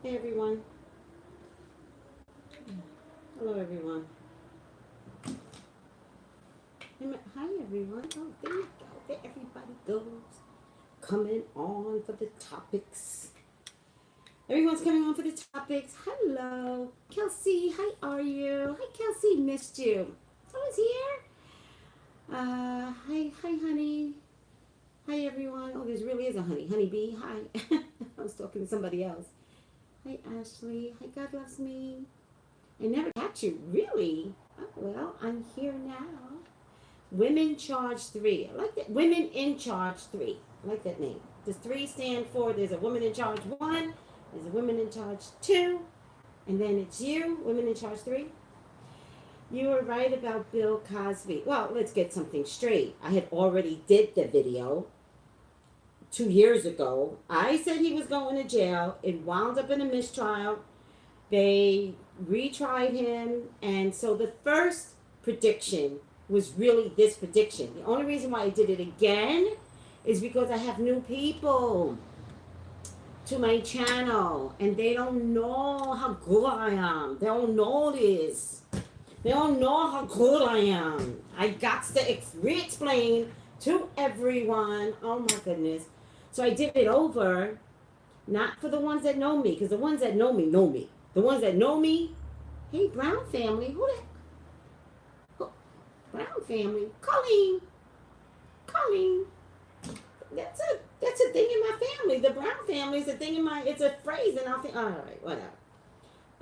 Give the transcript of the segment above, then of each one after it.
Hey everyone. Hello everyone. Hi everyone. Oh, there you go. There everybody goes. Coming on for the topics. Everyone's coming on for the topics. Hello. Kelsey, how are you? Hi Kelsey, missed you. I was here. Hi honey. Hi everyone. Oh, there really is a honey. Honey bee. Hi. I was talking to somebody else. Hi Ashley. Hi, God loves me. I never got you. Really? Oh, well, I'm here now. Women Charge 3. I like that. Women in Charge 3. I like that name. Does 3 stand for there's a woman in charge 1, there's a woman in charge 2, and then it's you, women in charge 3? You were right about Bill Cosby. Well, let's get something straight. I had already did the video 2 years ago. I said he was going to jail. It wound up in a mistrial. They retried him, and so the first prediction was really this prediction. The only reason why I did it again is because I have new people to my channel, and they don't know how good I am. They don't know this. They don't know how good I am. I got to re-explain to everyone. Oh my goodness. So I did it over, not for the ones that know me, because the ones that know me know me. The ones that know me, hey, Brown family, who Brown family, Colleen. That's a thing in my family. The Brown family is a thing in my. It's a phrase in our family. All right, whatever.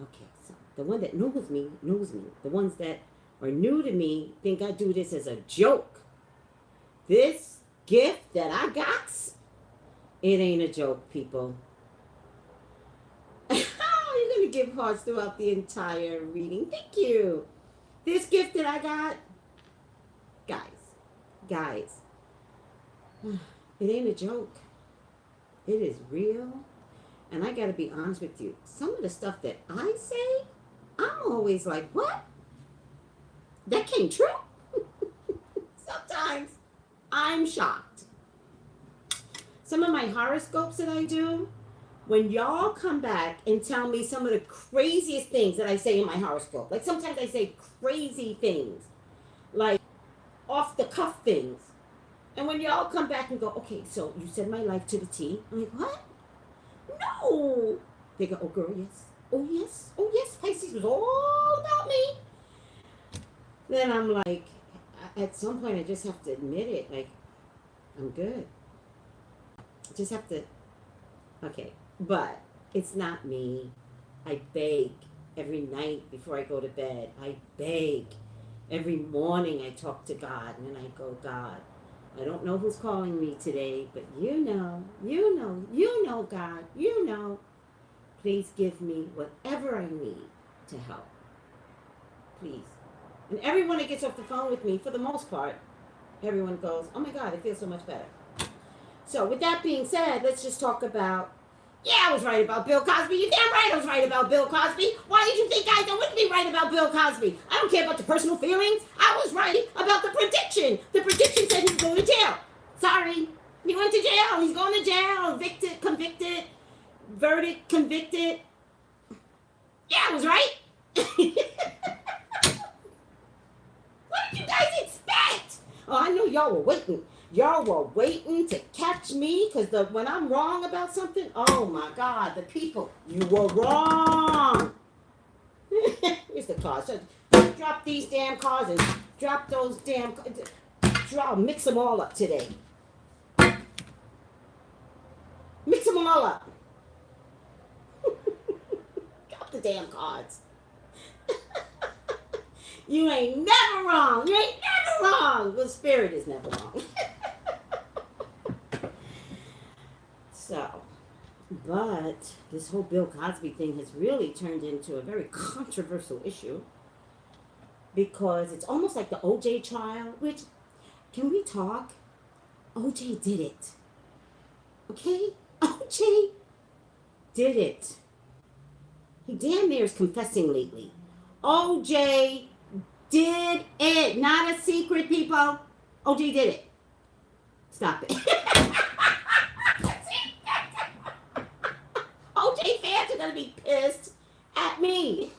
Okay, so the one that knows me knows me. The ones that are new to me think I do this as a joke. This gift that I got, it ain't a joke, people. You're going to give hearts throughout the entire reading. Thank you. This gift that I got, guys, it ain't a joke. It is real. And I got to be honest with you. Some of the stuff that I say, I'm always like, what? That came true? Sometimes I'm shocked. Some of my horoscopes that I do, when y'all come back and tell me some of the craziest things that I say in my horoscope, like sometimes I say crazy things, like off the cuff things. And when y'all come back and go, okay, so you said my life to the T, I'm like, what? No. They go, oh, girl, yes. Oh, yes. Oh, yes. Pisces was all about me. Then I'm like, at some point, I just have to admit it. Like, I'm good. I just have to, okay. But it's not me. I beg every night before I go to bed. I beg. Every morning I talk to God and I go, God, I don't know who's calling me today, but you know, God, you know. Please give me whatever I need to help. Please. And everyone that gets off the phone with me, for the most part, everyone goes, oh my God, it feels so much better. So with that being said, let's just talk about, yeah, I was right about Bill Cosby. You're damn right I was right about Bill Cosby. Why did you think I wouldn't be right about Bill Cosby? I don't care about the personal feelings. I was right about the prediction. The prediction said he was going to jail. Sorry. He went to jail. He's going to jail. Evicted, convicted, verdict, convicted. Yeah, I was right. What did you guys expect? Oh, I know y'all were waiting. Y'all were waiting to catch me because when I'm wrong about something, oh my God, the people, you were wrong. Here's the cards. Drop these damn cards and drop those damn cards. Mix them all up today. Mix them all up. Drop the damn cards. You ain't never wrong. You ain't never wrong. Well, spirit is never wrong. So, but this whole Bill Cosby thing has really turned into a very controversial issue because it's almost like the OJ trial, which, can we talk? OJ did it. Okay? OJ did it. He damn near is confessing lately. OJ did it. Not a secret, people. OJ did it. Stop it. OJ fans are gonna be pissed at me.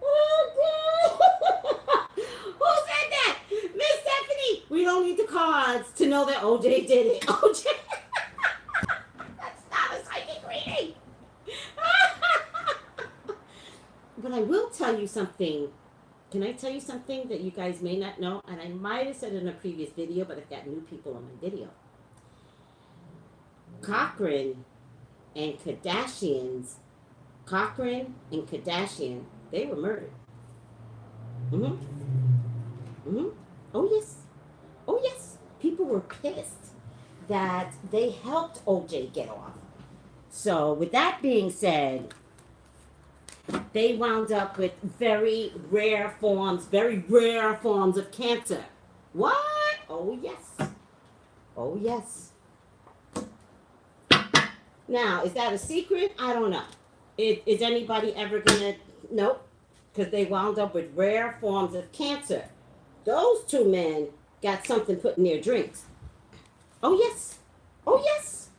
Oh, God. Who said that? Miss Stephanie. We don't need the cards to know that OJ did it. OJ. That's not a psychic reading. But I will tell you something. Can I tell you something that you guys may not know? And I might have said it in a previous video, but I've got new people on my video. Cochran and Kardashian, they were murdered. Mm-hmm. Mm-hmm. Oh, yes. Oh, yes. People were pissed that they helped OJ get off. So, with that being said, they wound up with very rare forms of cancer. What? Oh, yes. Oh, yes. Now, is that a secret? I don't know. Is anybody ever going to? Nope. Because they wound up with rare forms of cancer. Those two men got something put in their drinks. Oh, yes. Oh, yes.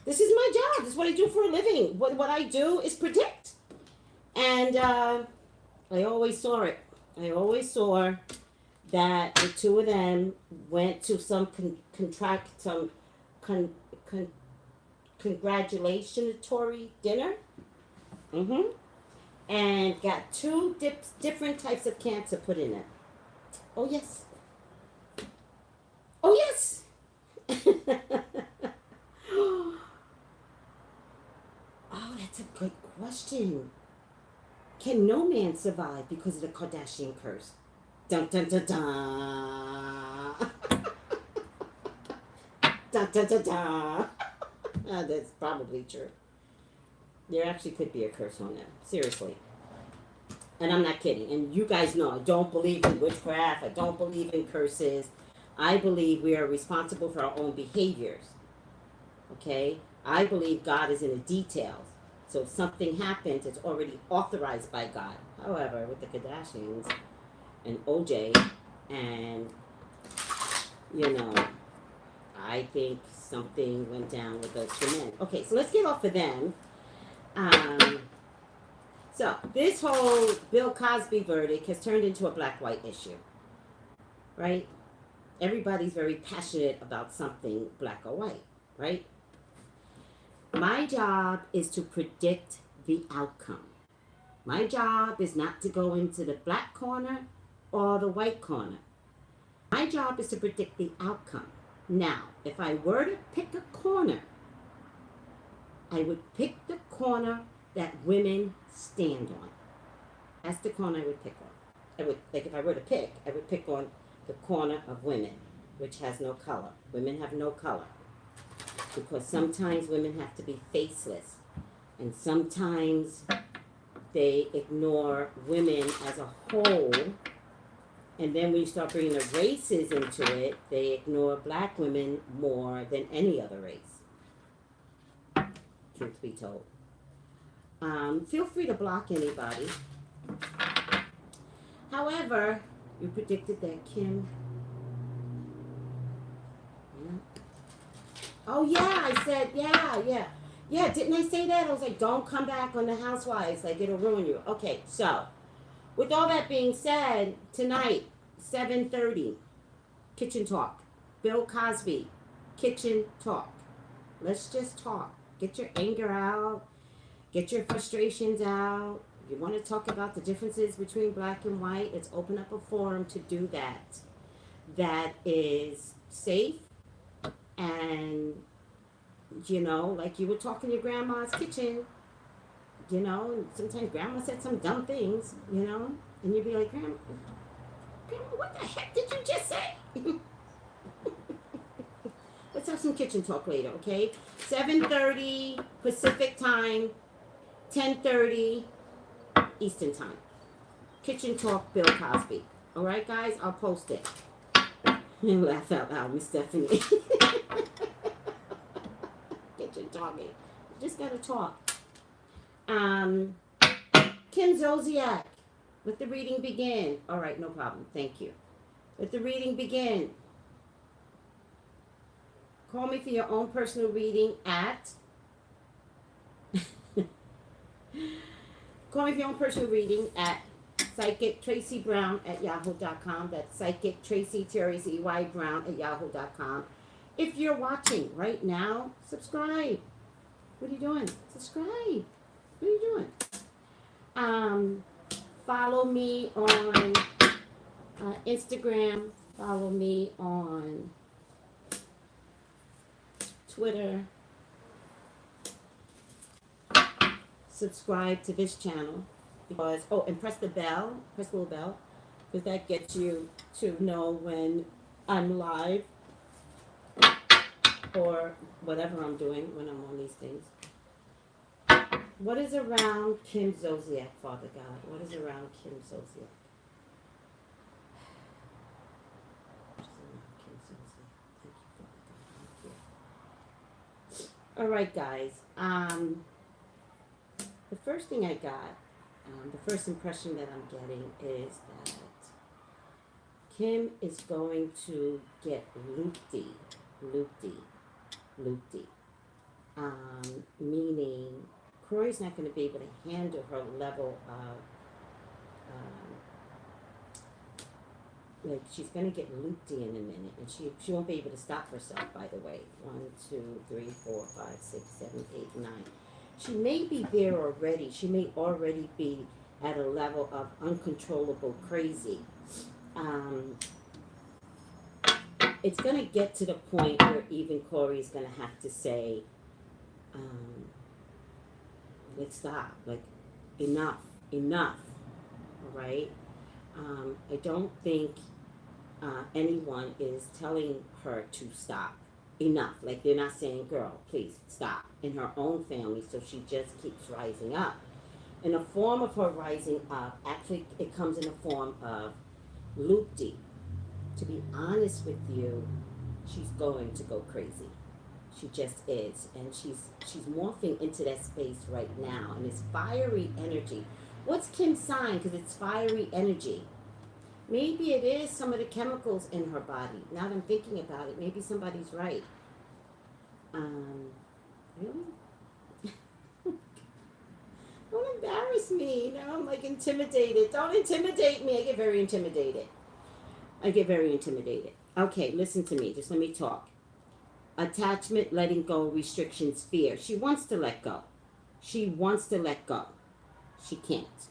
This is my job. This is what I do for a living. What I do is predict. And I always saw it. I always saw that the two of them went to some congratulatory dinner. Mm-hmm. And got two different types of cancer put in it. Oh, yes. Oh, yes. Oh, that's a good question. Can no man survive because of the Kardashian curse? Dun, dun, dun, dun. Dun, dun, dun, dun. That's probably true. There actually could be a curse on them. Seriously. And I'm not kidding. And you guys know I don't believe in witchcraft. I don't believe in curses. I believe we are responsible for our own behaviors. Okay? I believe God is in the details. So if something happens, it's already authorized by God. However, with the Kardashians and OJ, and, I think something went down with those two men. Okay, so let's get off of them. So this whole Bill Cosby verdict has turned into a black-white issue, right? Everybody's very passionate about something black or white, right? My job is to predict the outcome. My job is not to go into the black corner or the white corner. My job is to predict the outcome. Now, if I were to pick a corner, I would pick the corner that women stand on. That's the corner I would pick on. If I were to pick, I would pick on the corner of women, which has no color. Women have no color. Because sometimes women have to be faceless. And sometimes they ignore women as a whole. And then when you start bringing the races into it, they ignore black women more than any other race. Truth be told. Feel free to block anybody. However, you predicted that Kim... Oh, yeah, I said, yeah. Yeah, didn't I say that? I was like, don't come back on the Housewives. Like, it'll ruin you. Okay, so, with all that being said, tonight, 7:30, Kitchen Talk. Bill Cosby, Kitchen Talk. Let's just talk. Get your anger out. Get your frustrations out. You want to talk about the differences between black and white, let's open up a forum to do that. That is safe. And, like you would talk in your grandma's kitchen, sometimes grandma said some dumb things, and you'd be like, Grandma, what the heck did you just say? Let's have some kitchen talk later, okay? 7:30 Pacific time, 10:30 Eastern time. Kitchen Talk, Bill Cosby. All right, guys? I'll post it. And laugh out loud, Miss Stephanie. Kitchen talking. Just gotta talk. Kim Zolciak. Let the reading begin. All right, no problem. Thank you. Let the reading begin. Call me for your own personal reading at call me for your own personal reading at Psychic Tracey Brown at yahoo.com. That's Psychic Tracey Tracey Brown at yahoo.com. If you're watching right now, subscribe. What are you doing? Subscribe. What are you doing? Follow me on Instagram. Follow me on Twitter. Subscribe to this channel because and press the little bell, because that gets you to know when I'm live or whatever I'm doing when I'm on these things. What is around Kim Zolciak, Father God? What is around Kim Zolciak? What is around Kim Zolciak? Thank you, Father God. Thank you. All right, guys. The first thing I got, the first impression that I'm getting is that Kim is going to get loopy. Meaning Corey's not going to be able to handle her level of, like, she's going to get loopy in a minute, and she won't be able to stop herself, by the way. 1, 2, 3, 4, 5, 6, 7, 8, 9. She may be there already. She may already be at a level of uncontrollable crazy. It's going to get to the point where even Corey's going to have to say, let's stop. Like, enough. All right? I don't think anyone is telling her to stop. Enough. Like, they're not saying, girl, please stop. In her own family, so she just keeps rising up. In a form of her rising up, actually, it comes in a form of loopy. To be honest with you, she's going to go crazy. She just is. And she's morphing into that space right now. And it's fiery energy. What's Kim's sign? Because it's fiery energy. Maybe it is some of the chemicals in her body. Now that I'm thinking about it, maybe somebody's right. Really? Don't embarrass me. Now I'm like intimidated. Don't intimidate me. I get very intimidated. Okay, listen to me. Just let me talk. Attachment, letting go, restrictions, fear. She wants to let go. She can't.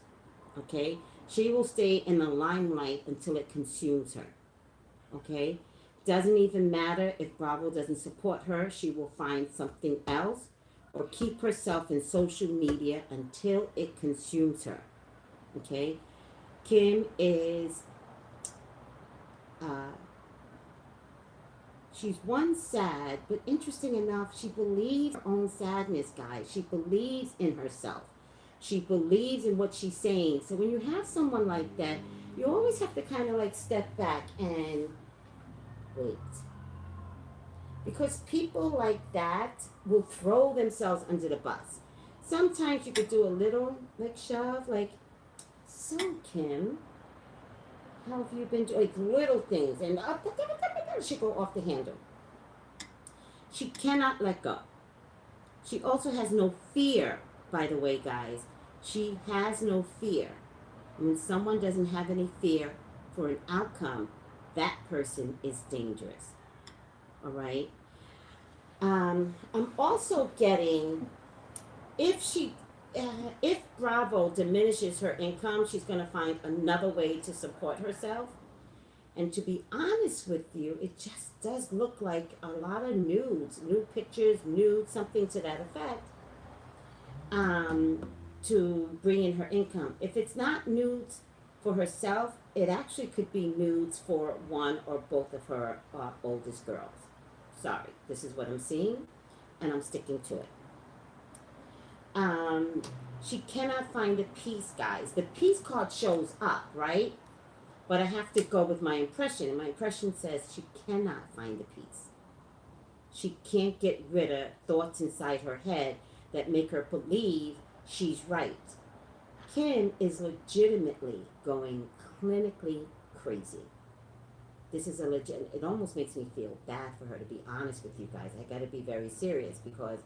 Okay? She will stay in the limelight until it consumes her. Okay? Doesn't even matter if Bravo doesn't support her. She will find something else or keep herself in social media until it consumes her. Okay? Kim is... she's sad, but interesting enough, she believes her own sadness, guys. She believes in herself. She believes in what she's saying. So when you have someone like that, you always have to kind of like step back and wait. Because people like that will throw themselves under the bus. Sometimes you could do a little like shove, like, so Kim, how have you been doing? Like little things, and she go off the handle. She cannot let go. She also has no fear, by the way, guys. She has no fear. When someone doesn't have any fear for an outcome, that person is dangerous. All right? I'm also getting, if Bravo diminishes her income, she's going to find another way to support herself. And to be honest with you, it just does look like a lot of nudes, nude pictures, something to that effect, to bring in her income. If it's not nudes for herself, it actually could be nudes for one or both of her oldest girls. Sorry, this is what I'm seeing, and I'm sticking to it. She cannot find the peace, guys. The peace card shows up, right? But I have to go with my impression, and my impression says she cannot find the peace. She can't get rid of thoughts inside her head that make her believe she's right. Kim is legitimately going clinically crazy. This is a legit. It almost makes me feel bad for her, to be honest with you guys. I got to be very serious because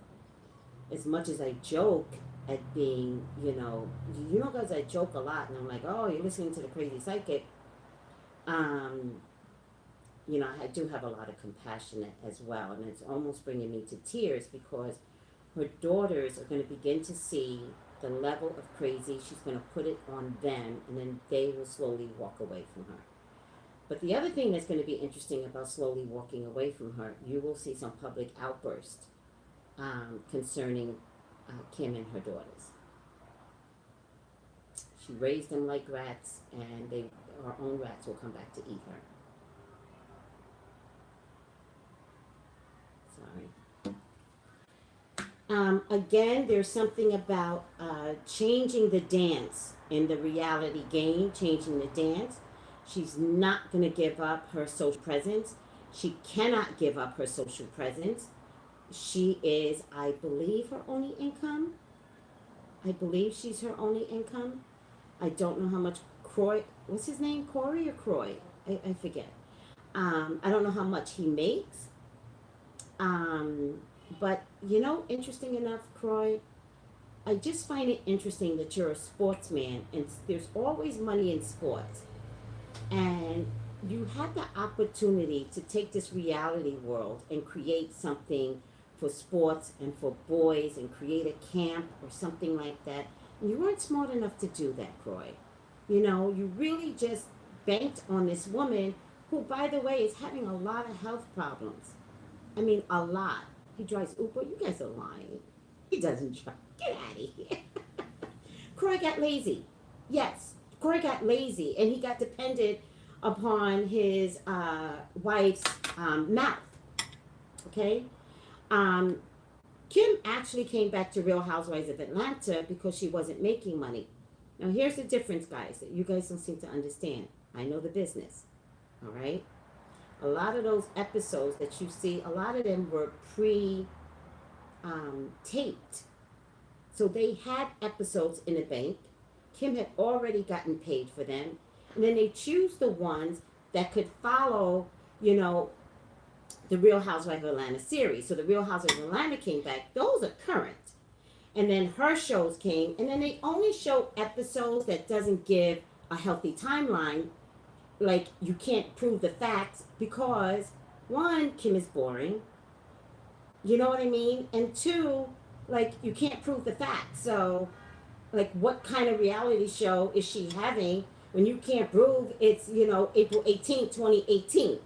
as much as I joke at being, guys, I joke a lot, and I'm like, oh, you're listening to the crazy psychic. Um, I do have a lot of compassion as well, and it's almost bringing me to tears because her daughters are going to begin to see the level of crazy. She's going to put it on them, and then they will slowly walk away from her. But the other thing that's going to be interesting about slowly walking away from her, you will see some public outburst concerning Kim and her daughters. She raised them like rats, and our own rats will come back to eat her. Again, there's something about changing the dance in the reality game, changing the dance. She's not going to give up her social presence. She cannot give up her social presence. She is, I believe, her only income. I believe she's her only income. I don't know how much Croy, what's his name? Corey or Croy? I forget. I don't know how much he makes. But, interesting enough, Croy, I just find it interesting that you're a sportsman and there's always money in sports. And you had the opportunity to take this reality world and create something for sports and for boys and create a camp or something like that. And you weren't smart enough to do that, Croy. You really just banked on this woman who, by the way, is having a lot of health problems. I mean, a lot. He drives Uber. You guys are lying. He doesn't drive. Get out of here. Croy got lazy. Yes, Croy got lazy, and he got dependent upon his wife's mouth. Okay? Kim actually came back to Real Housewives of Atlanta because she wasn't making money. Now, here's the difference, guys, that you guys don't seem to understand. I know the business. All right? A lot of those episodes that you see, a lot of them were taped. So they had episodes in the bank. Kim had already gotten paid for them. And then they choose the ones that could follow, the Real Housewives of Atlanta series. So the Real Housewives of Atlanta came back. Those are current. And then her shows came. And then they only show episodes that doesn't give a healthy timeline. Like, you can't prove the facts because, one, Kim is boring. You know what I mean? And two, like, you can't prove the facts. So, like, what kind of reality show is she having when you can't prove it's, April 18th, 2018?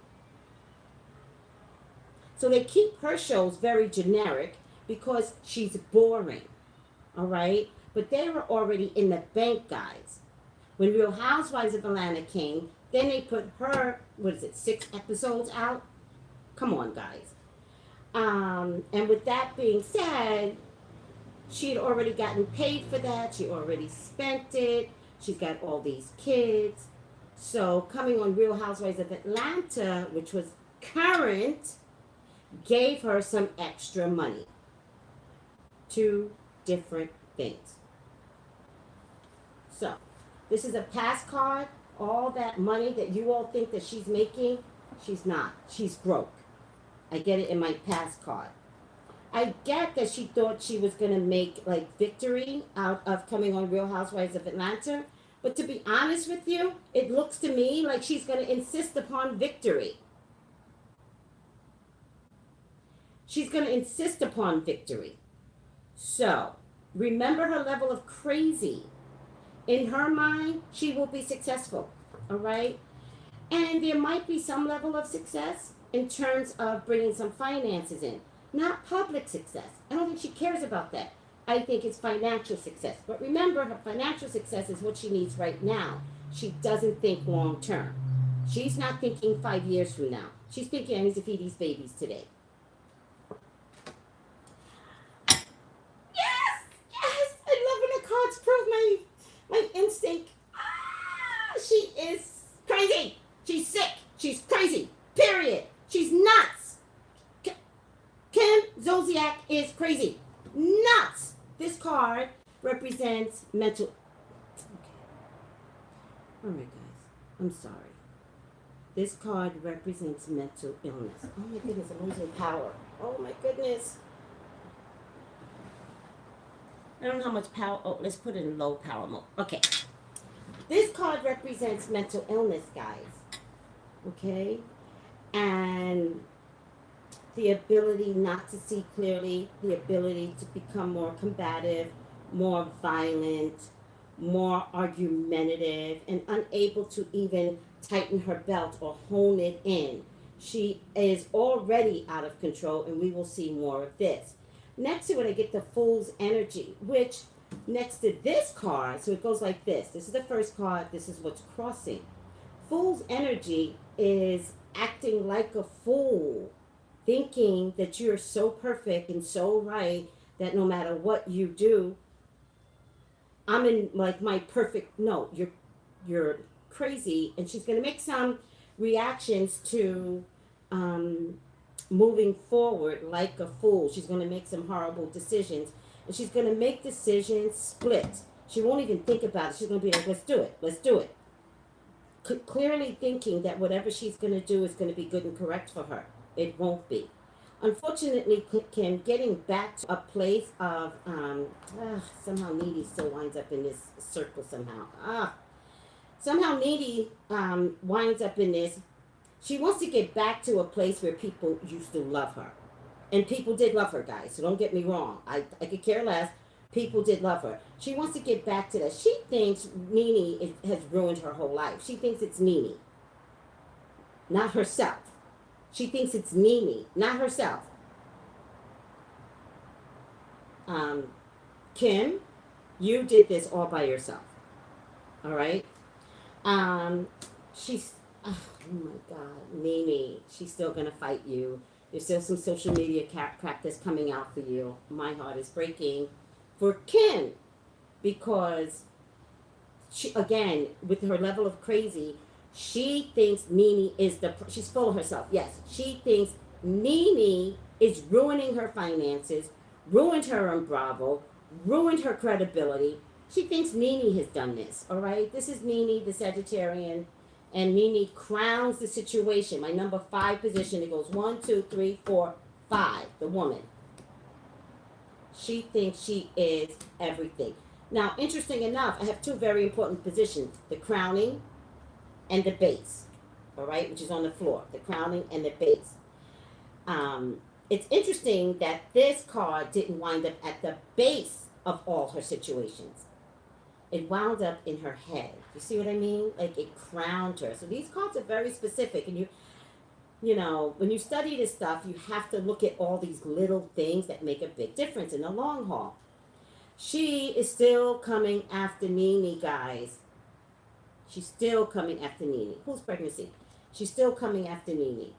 So they keep her shows very generic because she's boring. All right? But they were already in the bank, guys. When Real Housewives of Atlanta came, then they put her, 6 episodes out? Come on, guys. And with that being said, she had already gotten paid for that. She already spent it. She's got all these kids. So coming on Real Housewives of Atlanta, which was current, gave her some extra money. 2 different things. So, this is a pass card. All that money that you all think that she's making, she's not. She's broke. I get it in my pass card. I get that she thought she was going to make, like, victory out of coming on Real Housewives of Atlanta. But to be honest with you, it looks to me like she's going to insist upon victory. She's going to insist upon victory. So, remember her level of crazy. In her mind, she will be successful. All right? And there might be some level of success in terms of bringing some finances in. Not public success. I don't think she cares about that. I think it's financial success. But remember, her financial success is what she needs right now. She doesn't think long term. She's not thinking 5 years from now. She's thinking, I need to feed these babies today. Yes! Yes! I love when the cards prove my instinct. She is crazy. She's sick. She's crazy. Period. She's nuts. Kim Zolciak is crazy. Nuts. This card represents mental. Okay. All right, guys. I'm sorry. This card represents mental illness. Oh my goodness, I'm losing power. Oh my goodness. I don't know how much power. Oh, let's put it in low power mode. Okay. This card represents mental illness, guys. Okay? And the ability not to see clearly, the ability to become more combative, more violent, more argumentative, and unable to even tighten her belt or hone it in. She is already out of control, and we will see more of this. Next to it, I get the Fool's energy, which next to this card, so it goes like this. This is the first card, this is what's crossing. Fool's energy is acting like a fool, thinking that you're so perfect and so right that no matter what you do, I'm in like my perfect. No, you're crazy, and she's gonna make some reactions to moving forward like a fool. She's gonna make some horrible decisions, and she's gonna make decisions split. She won't even think about it. She's gonna be like, "Let's do it. Let's do it." Clearly thinking that whatever she's gonna do is gonna be good and correct for her. It won't be. Unfortunately, Kim, getting back to a place of somehow Nene still winds up in this circle somehow. Somehow Nene winds up in this. She wants to get back to a place where people used to love her, and people did love her, guys. So don't get me wrong. I could care less. People did love her. She wants to get back to that. She thinks Nene has ruined her whole life. She thinks it's Nene, not herself. She thinks it's Nene, not herself. Kim, you did this all by yourself. All right? She's, oh my God, Nene, she's still going to fight you. There's still some social media crap that's coming out for you. My heart is breaking for Kim because, she, again, with her level of crazy, she thinks Nene is she's full of herself. Yes, she thinks Nene is ruining her finances, ruined her on Bravo, ruined her credibility. She thinks Nene has done this, all right? This is Nene, the Sagittarian, and Nene crowns the situation. My number 5 position, it goes 1, 2, 3, 4, 5, the woman. She thinks she is everything. Now, interesting enough, I have 2 very important positions, the crowning and the base, all right, which is on the floor, the crowning and the base. It's interesting that this card didn't wind up at the base of all her situations. It wound up in her head. You see what I mean? Like it crowned her. So these cards are very specific, and you know, when you study this stuff, you have to look at all these little things that make a big difference in the long haul. She is still coming after Nene, guys. She's still coming after Nene. Who's pregnancy? She's still coming after Nene.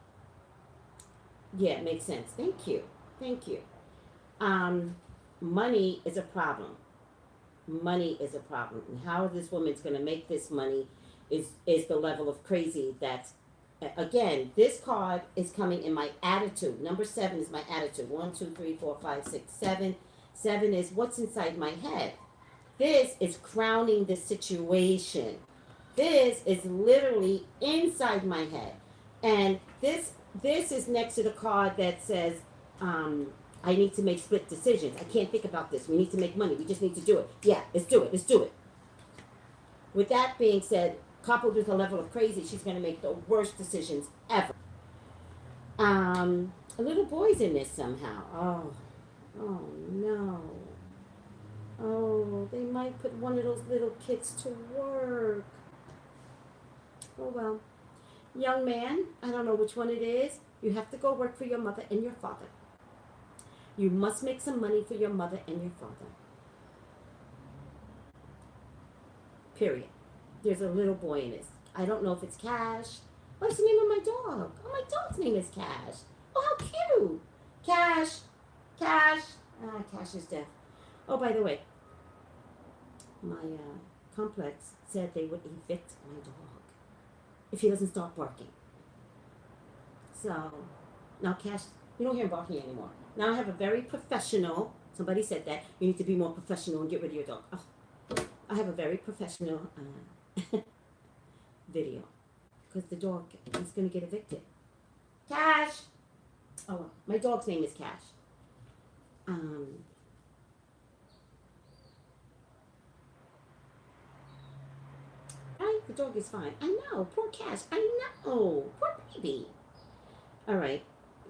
Yeah, it makes sense. Thank you. Thank you. Money is a problem. Money is a problem. And how this woman's going to make this money is the level of crazy that's, again, this card is coming in my attitude. Number 7 is my attitude. 1, 2, 3, 4, 5, 6, 7. 7 is what's inside my head. This is crowning the situation. This is literally inside my head. And this is next to the card that says, I need to make split decisions. I can't think about this. We need to make money. We just need to do it. Yeah, let's do it. Let's do it. With that being said, coupled with a level of crazy, she's going to make the worst decisions ever. A little boy's in this somehow. Oh no. Oh, they might put one of those little kids to work. Oh well. Young man, I don't know which one it is. You have to go work for your mother and your father. You must make some money for your mother and your father. Period. There's a little boy in this. I don't know if it's Cash. What's the name of my dog? Oh, my dog's name is Cash. Oh, how cute. Cash. Cash. Cash is deaf. Oh, by the way, my complex said they would evict my dog if he doesn't stop barking. So, now Cash, you don't hear him barking anymore. Now I have a very professional, somebody said that, you need to be more professional and get rid of your dog. Oh, I have a very professional video. because the dog is going to get evicted. Cash. Oh, my dog's name is Cash. Um, right? The dog is fine. I know. Poor Cash. I know. Poor baby. All right.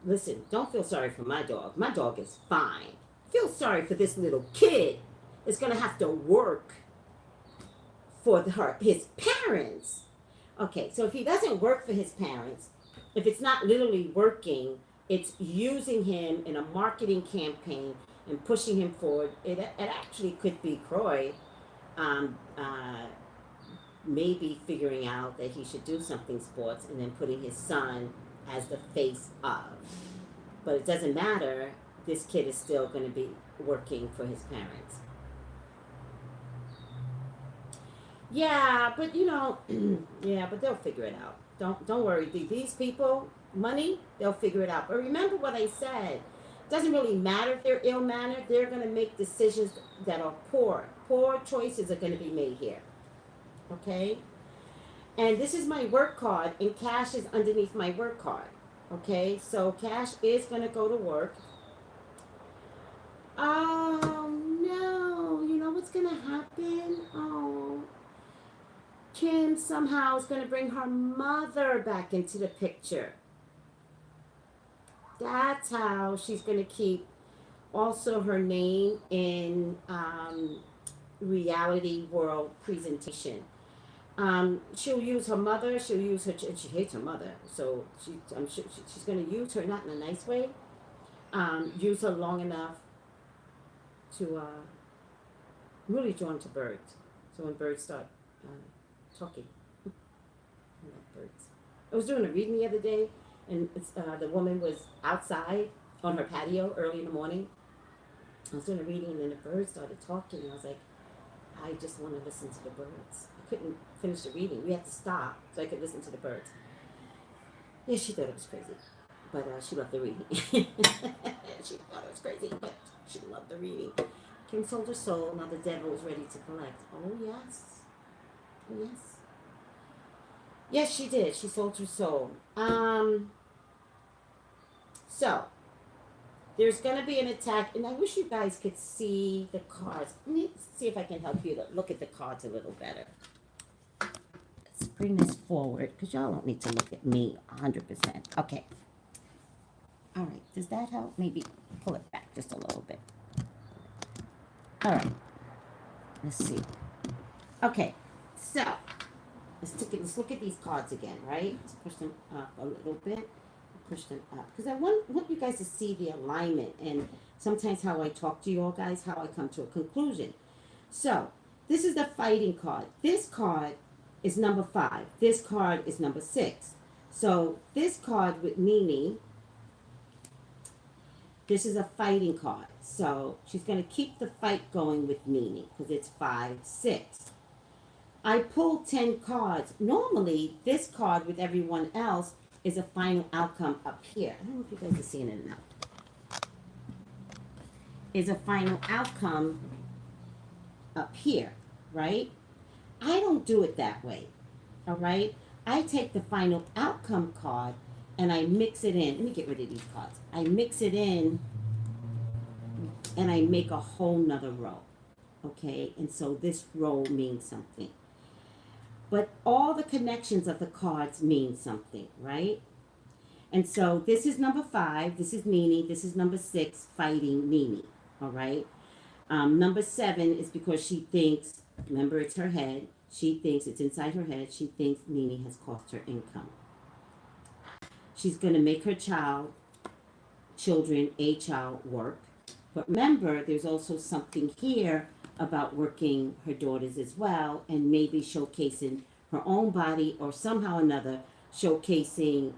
Listen, don't feel sorry for my dog. My dog is fine. Feel sorry for this little kid that's going to have to work for his parents. Okay, so if he doesn't work for his parents, if it's not literally working, it's using him in a marketing campaign and pushing him forward. It actually could be Croy um, uh, maybe figuring out that he should do something sports and then putting his son as the face of. But it doesn't matter. This kid is still going to be working for his parents. Yeah, but yeah, but they'll figure it out. Don't worry. These people, money, they'll figure it out. But remember what I said. It doesn't really matter if they're ill-mannered. They're going to make decisions that are poor. Poor choices are going to be made here. Okay? And this is my work card, and Cash is underneath my work card. Okay? So Cash is going to go to work. Oh, no. You know what's going to happen? Oh. Kim somehow is going to bring her mother back into the picture. That's how she's going to keep also her name in reality world presentation. She'll use her mother. She'll use her. She hates her mother, so I'm sure she's going to use her not in a nice way. Use her long enough to. I'm really drawn to birds. So when birds start talking, I love birds. I was doing a reading the other day, and the woman was outside on her patio early in the morning. I was doing a reading, and then the birds started talking, and I was like, I just want to listen to the birds. I couldn't finish the reading. We had to stop so I could listen to the birds. Yeah, she thought it was crazy, but she loved the reading. She thought it was crazy, but she loved the reading. Kim sold her soul. Now the devil is ready to collect. Oh, yes. Oh, yes. Yes, she did. She sold her soul. So, there's going to be an attack, and I wish you guys could see the cards. Let me see if I can help you to look at the cards a little better. Let's bring this forward, because y'all don't need to look at me 100%. Okay. All right. Does that help? Maybe pull it back just a little bit. All right. Let's see. Okay. So, let's look at these cards again, right? Let's push them up a little bit. Push them up. Because I want you guys to see the alignment and sometimes how I talk to you all guys, how I come to a conclusion. So, this is the fighting card. This card is number 5. This card is number 6. So, this card with Nene, this is a fighting card. So, she's going to keep the fight going with Nene because it's 5, 6. I pulled 10 cards. Normally, this card with everyone else is a final outcome up here. I don't know if you guys are seeing it now. Is a final outcome up here, right? I don't do it that way, all right? I take the final outcome card and I mix it in. Let me get rid of these cards. I mix it in and I make a whole nother row, okay? And so this row means something. But all the connections of the cards mean something, right? And so this is number 5. This is Nene. This is number 6, fighting Nene, all right? Number 7 is because she thinks, remember it's her head, she thinks, it's inside her head, she thinks Nene has cost her income. She's going to make her children, a child work. But remember, there's also something here about working her daughters as well and maybe showcasing her own body or somehow or another showcasing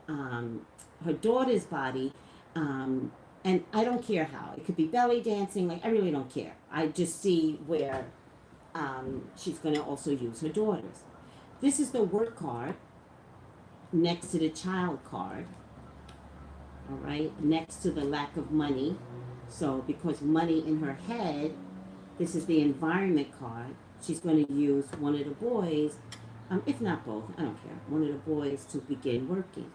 her daughter's body. And I don't care how. It could be belly dancing. Like, I really don't care. I just see where she's going to also use her daughters. This is the work card next to the child card. All right. Next to the lack of money. So because money in her head, this is the environment card. She's going to use one of the boys if not both, I don't care, one of the boys to begin working.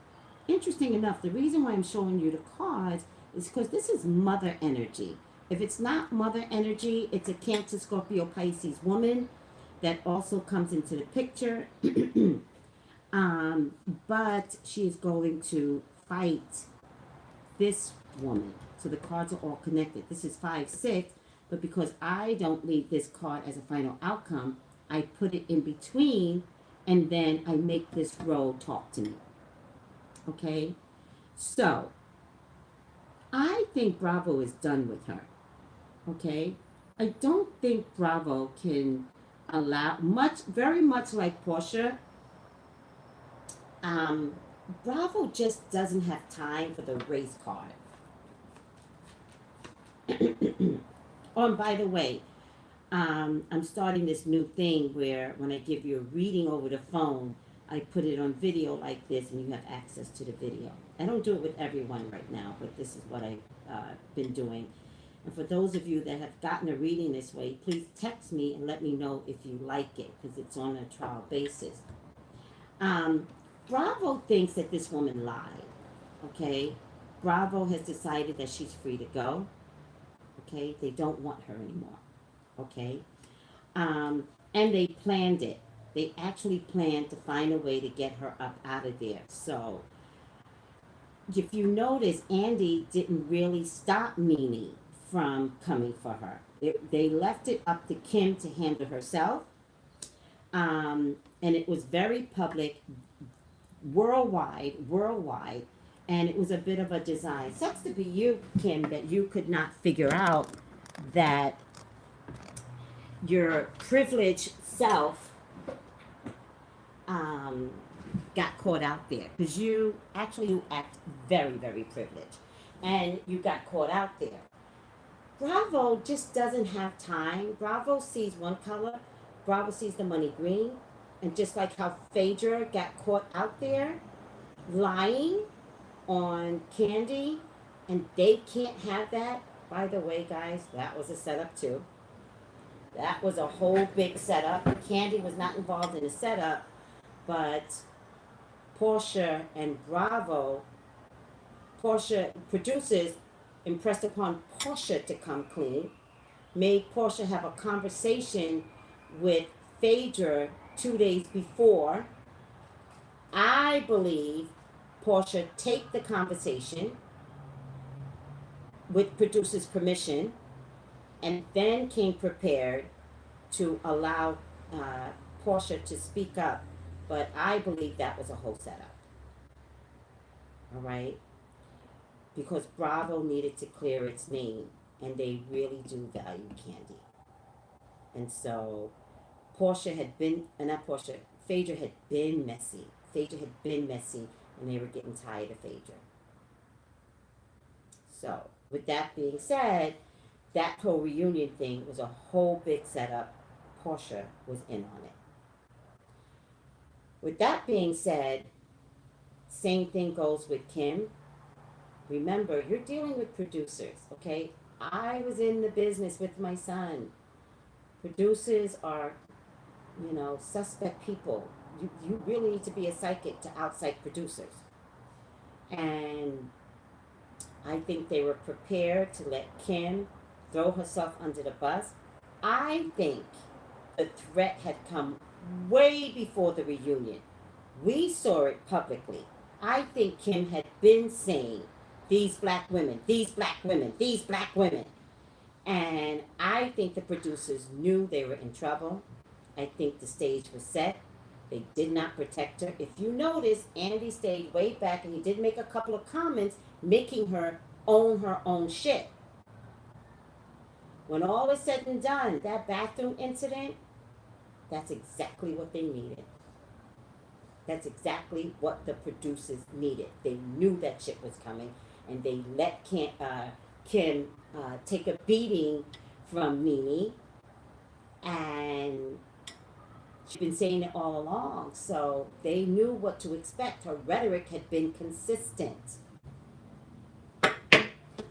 Interesting enough, the reason why I'm showing you the cards is because this is mother energy. If it's not mother energy, it's a Cancer, Scorpio, Pisces woman that also comes into the picture. um, but she is going to fight this woman. So the cards are all connected. This is 5-6, but because I don't leave this card as a final outcome, I put it in between and then I make this row talk to me. Okay? So I think Bravo is done with her. Okay? I don't think Bravo can allow very much like Portia. Um, Bravo just doesn't have time for the race card. Oh, and by the way, I'm starting this new thing where when I give you a reading over the phone, I put it on video like this and you have access to the video. I don't do it with everyone right now, but this is what I've been doing. And for those of you that have gotten a reading this way, please text me and let me know if you like it because it's on a trial basis. Bravo thinks that this woman lied. Okay? Bravo has decided that she's free to go. Okay? They don't want her anymore. Okay? And they planned it. They actually planned to find a way to get her up out of there. So, if you notice, Andy didn't really stop Nene from coming for her. They left it up to Kim to handle herself. And it was very public, worldwide, and it was a bit of a design. Sucks to be you, Kim, that you could not figure out that your privileged self got caught out there because you act very, very privileged and you got caught out there. Bravo just doesn't have time. Bravo sees one color. Bravo sees the money green. And just like how Phaedra got caught out there lying on Candy and they can't have that. By the way, guys, that was a setup too. That was a whole big setup. Candy was not involved in the setup, but Portia and Bravo, Portia producers impressed upon Portia to come clean, made Portia have a conversation with Phaedra 2 days before. I believe Portia take the conversation with producers' permission and then came prepared to allow Portia to speak up. But I believe that was a whole setup. All right? Because Bravo needed to clear its name, and they really do value Candy. And so Phaedra had been messy. Phaedra had been messy, and they were getting tired of Phaedra. So, with that being said, that whole reunion thing was a whole big setup. Portia was in on it. With that being said, same thing goes with Kim. Remember, you're dealing with producers, okay? I was in the business with my son. Producers are, suspect people. You really need to be a psychic to outpsych producers. And I think they were prepared to let Kim throw herself under the bus. I think the threat had come way before the reunion. We saw it publicly. I think Kim had been saying, these black women, these black women, these black women. And I think the producers knew they were in trouble. I think the stage was set. They did not protect her. If you notice, Andy stayed way back and he did make a couple of comments making her own shit. When all is said and done, that bathroom incident, that's exactly what they needed. That's exactly what the producers needed. They knew that shit was coming, and they let Kim take a beating from Nene, and she's been saying it all along, so they knew what to expect. Her rhetoric had been consistent.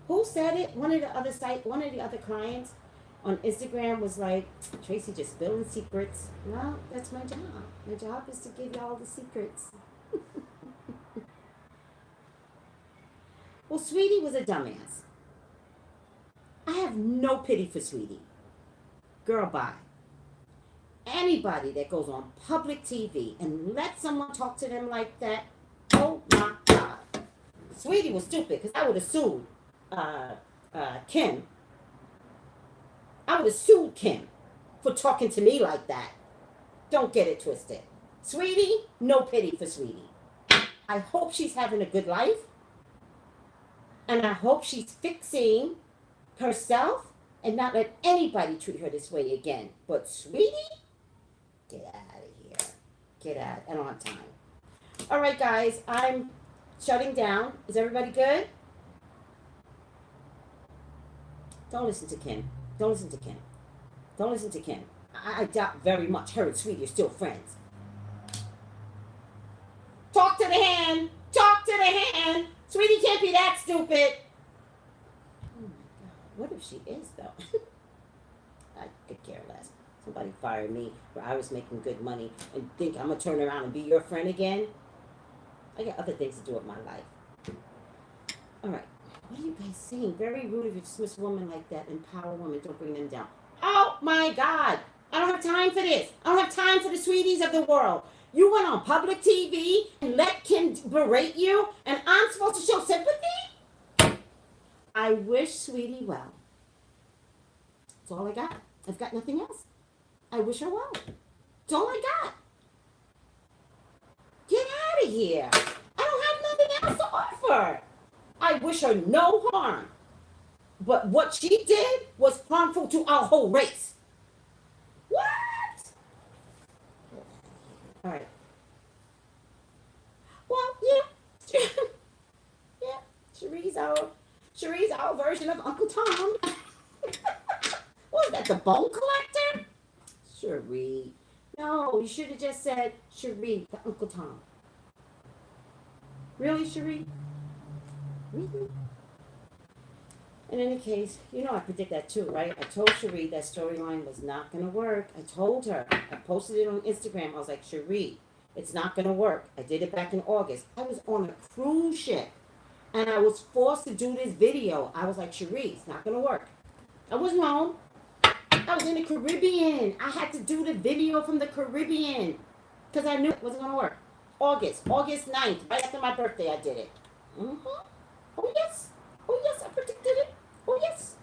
Who said it? One of the other clients. on Instagram was like, Tracey just spilling secrets. Well, that's my job. My job is to give y'all the secrets. Well, Sweetie was a dumbass. I have no pity for Sweetie. Girl, bye. Anybody that goes on public TV and lets someone talk to them like that, oh my God. Sweetie was stupid because I would have sued Kim. I would have sued Kim for talking to me like that. Don't get it twisted. Sweetie, no pity for Sweetie. I hope she's having a good life. And I hope she's fixing herself and not let anybody treat her this way again. But Sweetie, get out of here. Get out. I don't have time. All right, guys, I'm shutting down. Is everybody good? Don't listen to Kim. Don't listen to Kim. Don't listen to Kim. I doubt very much her and Sweetie are still friends. Talk to the hand. Talk to the hand. Sweetie can't be that stupid. Oh my God. What if she is, though? I could care less. Somebody fired me where I was making good money and think I'm going to turn around and be your friend again? I got other things to do with my life. All right. What are you guys saying? Very rude if you dismiss a woman like that. Empower women. Don't bring them down. Oh, my God. I don't have time for this. I don't have time for the Sweeties of the world. You went on public TV and let Kim berate you, and I'm supposed to show sympathy? I wish Sweetie well. That's all I got. I've got nothing else. I wish her well. That's all I got. Get out of here. I don't have nothing else to offer. I wish her no harm. But what she did was harmful to our whole race. What? All right. Well, yeah. Yeah. Cherie's our version of Uncle Tom. What was that, the bone collector? Cherie. No, you should have just said Cherie to Uncle Tom. Really, Cherie? Really? In any case, you know I predict that too, right? I told Cherie that storyline was not going to work. I told her. I posted it on Instagram. I was like, Cherie, it's not going to work. I did it back in August. I was on a cruise ship, and I was forced to do this video. I was like, Cherie, it's not going to work. I wasn't home. I was in the Caribbean. I had to do the video from the Caribbean because I knew it wasn't going to work. August 9th, right after my birthday, I did it. Mm-hmm. Oh, yes. Oh, yes, I predicted it. Oh, yes.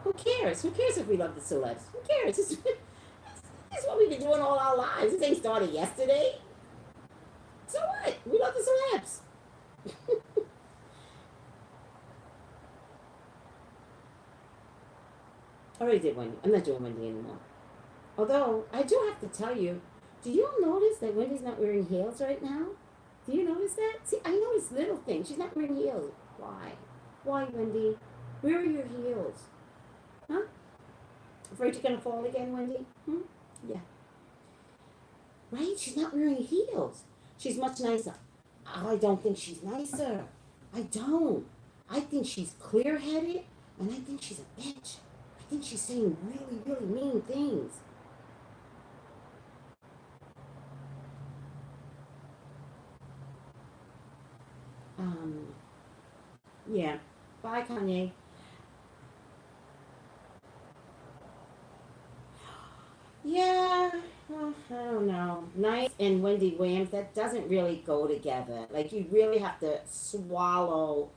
Who cares? Who cares if we love the celebs? Who cares? This is what we've been doing all our lives. This ain't started yesterday. So what? We love the celebs. I already did Wendy. I'm not doing Wendy anymore. Although, I do have to tell you, do you all notice that Wendy's not wearing heels right now? Do you notice that? See, I notice little things. She's not wearing heels. Why? Why, Wendy? Where are your heels? Huh? Afraid you're going to fall again, Wendy? Yeah. Right? She's not wearing heels. She's much nicer. I don't think she's nicer. I don't. I think she's clear-headed, and I think she's a bitch. I think she's saying really, really mean things. Yeah. Bye, Kanye. Yeah, well, I don't know. Nice and Wendy Williams, that doesn't really go together. Like, you really have to swallow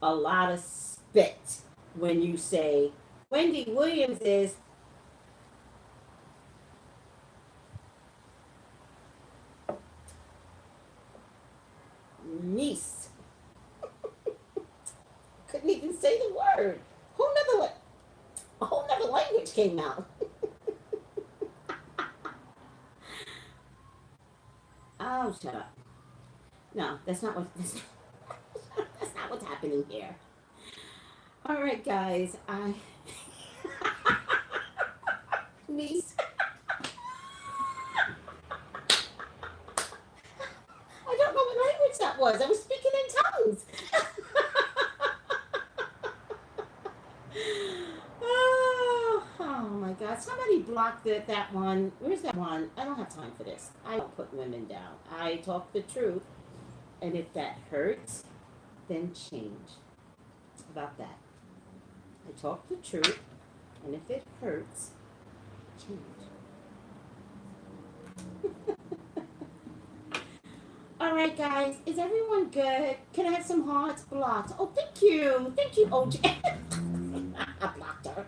a lot of spit when you say Wendy Williams is niece. Couldn't even say the word. A whole nother language came out. Oh, shut up. No, that's not what's happening here. All right, guys. Niece. I don't know what language that was. I was speaking in tongues. Somebody blocked that one. Where's that one? I don't have time for this. I don't put women down. I talk the truth. And if that hurts, then change. How about that? I talk the truth. And if it hurts, change. All right, guys. Is everyone good? Can I have some hearts blocked? Oh, thank you. Thank you, OJ. I blocked her.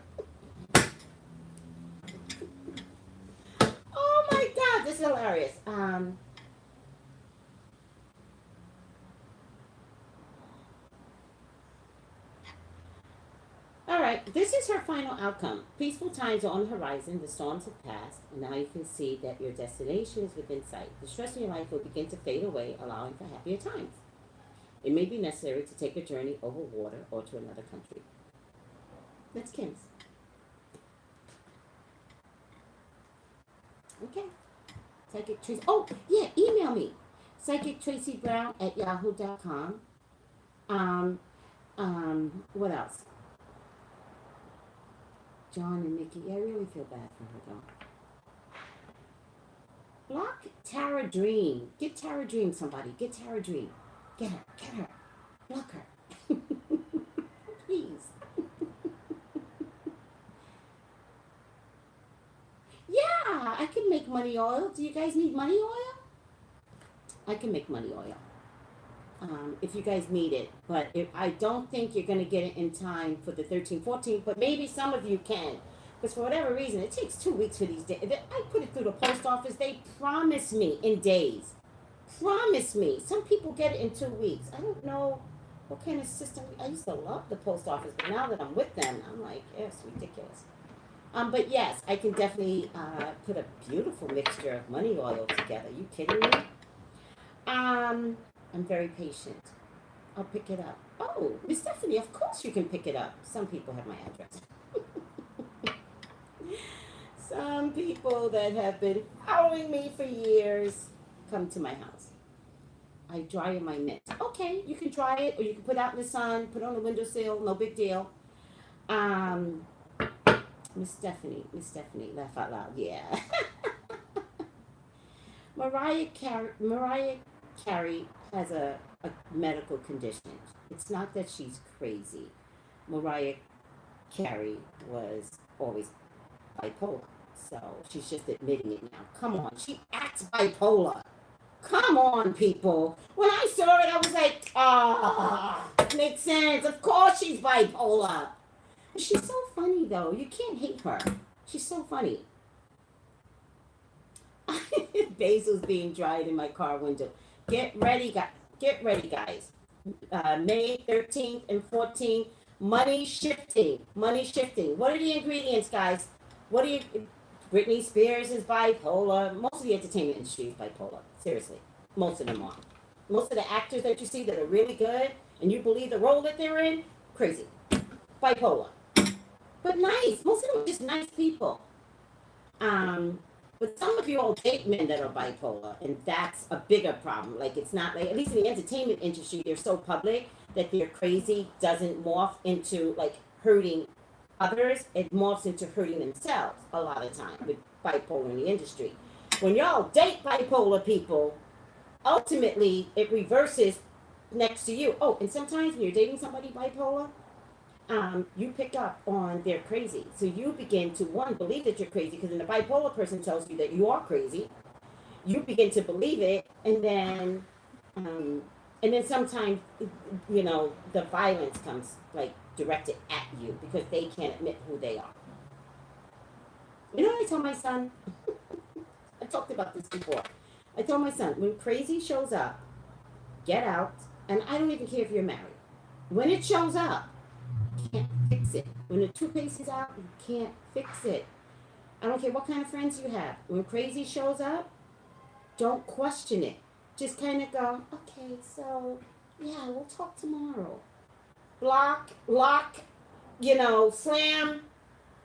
Oh my God, this is hilarious. All right, this is her final outcome. Peaceful times are on the horizon, the storms have passed, and now you can see that your destination is within sight. The stress in your life will begin to fade away, allowing for happier times. It may be necessary to take a journey over water or to another country. That's Kim's. Okay. Psychic Tracy. Oh, yeah, email me. PsychicTracyBrown@yahoo.com. What else? John and Nikki. Yeah, I really feel bad for her though. Block Tara Dream. Get Tara Dream, somebody. Get Tara Dream. Get her. Get her. Block her. Please. Yeah, I can make money oil. Do you guys need money oil? I can make money oil. If you guys need it. But I don't think you're going to get it in time for the 13th, 14th, but maybe some of you can. Because for whatever reason, it takes 2 weeks for these days. I put it through the post office. They promise me in days. Promise me. Some people get it in 2 weeks. I don't know what kind of system. I used to love the post office, but now that I'm with them, I'm like, it's ridiculous. But yes, I can definitely put a beautiful mixture of money oil together. You kidding me? I'm very patient. I'll pick it up. Oh, Miss Stephanie, of course you can pick it up. Some people have my address. Some people that have been following me for years come to my house. I dry in my mint. Okay, you can dry it or you can put it out in the sun, put it on the windowsill, no big deal. Miss Stephanie, laugh out loud, yeah. Mariah Carey has a medical condition. It's not that she's crazy. Mariah Carey was always bipolar. So she's just admitting it now. Come on, she acts bipolar. Come on, people. When I saw it, I was like, makes sense. Of course she's bipolar. She's so funny, though. You can't hate her. She's so funny. Basil's being dried in my car window. Get ready, guys. Get ready, guys. May 13th and 14th. Money shifting. Money shifting. What are the ingredients, guys? What are you... Britney Spears is bipolar. Most of the entertainment industry is bipolar. Seriously. Most of them are. Most of the actors that you see that are really good and you believe the role that they're in, crazy. Bipolar. But nice. Most of them are just nice people. But some of you all date men that are bipolar, and that's a bigger problem. Like, it's not like, at least in the entertainment industry, they're so public that their crazy doesn't morph into, like, hurting others. It morphs into hurting themselves a lot of time with bipolar in the industry. When y'all date bipolar people, ultimately, it reverses next to you. Oh, and sometimes when you're dating somebody bipolar, you pick up on they're crazy. So you begin to, one, believe that you're crazy, because when the bipolar person tells you that you are crazy, you begin to believe it, and then sometimes, the violence comes, like, directed at you because they can't admit who they are. You know what I tell my son? I talked about this before. I told my son, when crazy shows up, get out, and I don't even care if you're married. When it shows up, can't fix it. When the toothpaste is out, you can't fix it. I don't care what kind of friends you have. When crazy shows up, don't question it. Just kind of go, okay, so, yeah, we'll talk tomorrow. Block, lock, slam,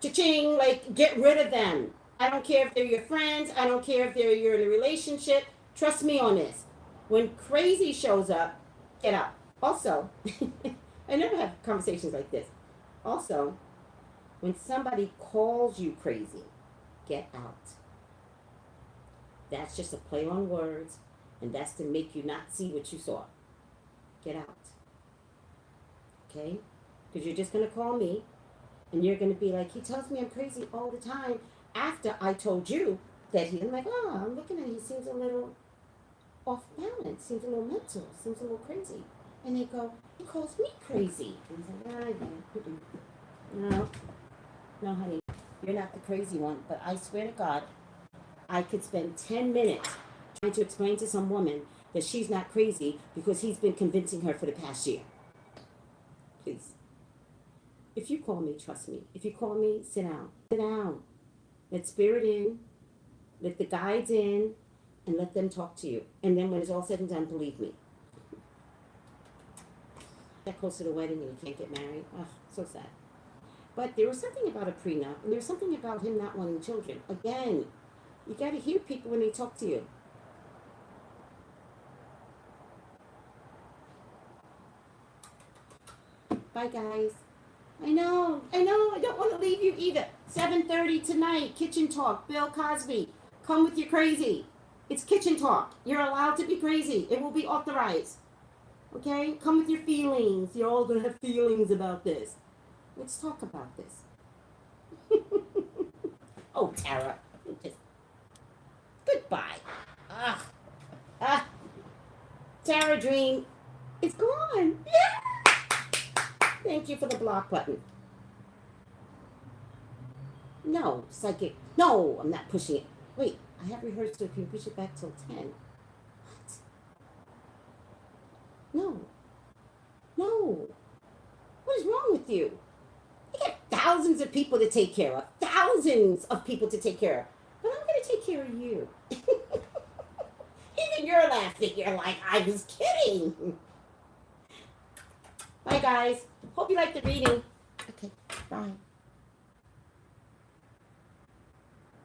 cha-ching, like, get rid of them. I don't care if they're your friends. I don't care if you're in a relationship. Trust me on this. When crazy shows up, get out. Also, I never have conversations like this. Also, when somebody calls you crazy, Get out. That's just a play on words, and that's to make you not see what you saw. Get out. Okay? Because you're just going to call me, and you're going to be like, he tells me I'm crazy all the time after I told you that I'm like, oh, I'm looking at him, he seems a little off balance, seems a little mental, seems a little crazy. And they go, he calls me crazy. And he's like, no, no, honey, you're not the crazy one. But I swear to God, I could spend 10 minutes trying to explain to some woman that she's not crazy because he's been convincing her for the past year. Please. If you call me, trust me. If you call me, sit down. Sit down. Let spirit in. Let the guides in. And let them talk to you. And then when it's all said and done, believe me. That close to the wedding and you can't get married. Oh, so sad. But there was something about a prenup. And there was something about him not wanting children. Again, you got to hear people when they talk to you. Bye, guys. I know. I don't want to leave you either. 7:30 tonight, Kitchen Talk, Bill Cosby. Come with your crazy. It's Kitchen Talk. You're allowed to be crazy. It will be authorized. Okay? Come with your feelings. You're all going to have feelings about this. Let's talk about this. Oh, Tara. Just... Goodbye. Tara Dream. It's gone. Yeah! Thank you for the block button. No, psychic. No, I'm not pushing it. Wait, I have rehearsal. Can you push it back till 10? What? No. No. What is wrong with you? You got thousands of people to take care of. Thousands of people to take care of. But I'm going to take care of you. Even you're laughing. You're like, I was kidding. Bye, guys. Hope you liked the reading. Okay, bye.